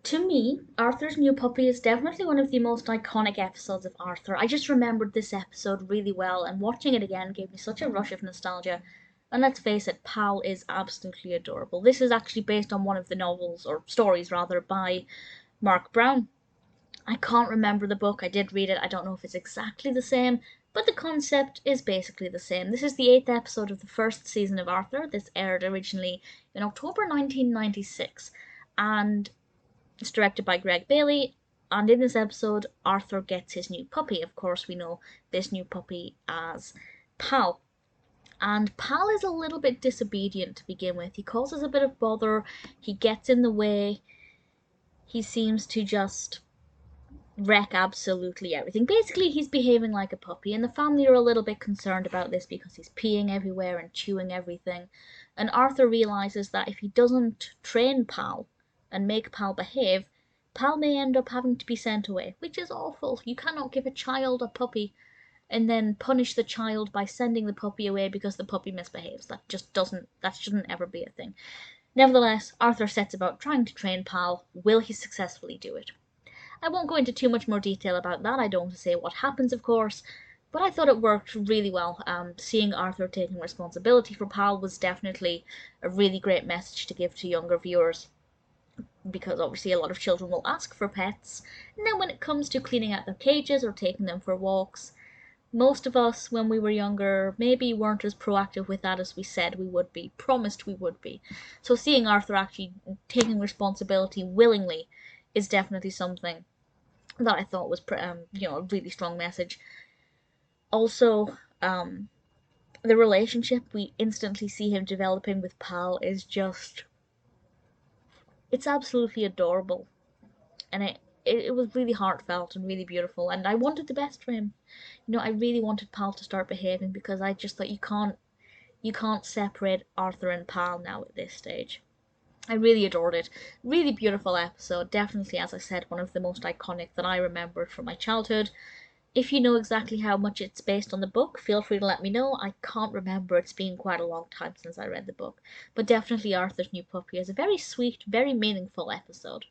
To me, Arthur's New Puppy is definitely one of the most iconic episodes of Arthur. I just remembered this episode really well, and watching it again gave me such a rush of nostalgia. And let's face it, Pal is absolutely adorable. This is actually based on one of the novels, or stories rather, by Mark Brown. I can't remember the book, I did read it, I don't know if it's exactly the same, but the concept is basically the same. This is the 8th episode of the first season of Arthur. This aired originally in October 1996, and it's directed by Greg Bailey, and in this episode, Arthur gets his new puppy. Of course, we know this new puppy as Pal. And Pal is a little bit disobedient to begin with. He causes a bit of bother, he gets in the way, he seems to just wreck absolutely everything. Basically, he's behaving like a puppy, and the family are a little bit concerned about this because he's peeing everywhere and chewing everything. And Arthur realizes that if he doesn't train Pal and make Pal behave, Pal may end up having to be sent away, which is awful. You cannot give a child a puppy and then punish the child by sending the puppy away because the puppy misbehaves. That shouldn't ever be a thing. Nevertheless, Arthur sets about trying to train Pal. Will he successfully do it? I won't go into too much more detail about that. I don't want to say what happens, of course, but I thought it worked really well. Seeing Arthur taking responsibility for Pal was definitely a really great message to give to younger viewers, because obviously a lot of children will ask for pets, and then when it comes to cleaning out their cages or taking them for walks, most of us, when we were younger, maybe weren't as proactive with that as we said we would be, promised we would be. So seeing Arthur actually taking responsibility willingly is definitely something that I thought was a really strong message. Also, the relationship we instantly see him developing with Pal is just, it's absolutely adorable, and it was really heartfelt and really beautiful, and I wanted the best for him. I really wanted Pal to start behaving, because I just thought you can't separate Arthur and Pal now at this stage. I really adored it. Really beautiful episode. Definitely, as I said, one of the most iconic that I remembered from my childhood. If you know exactly how much it's based on the book, feel free to let me know. I can't remember. It's been quite a long time since I read the book. But definitely Arthur's New Puppy is a very sweet, very meaningful episode.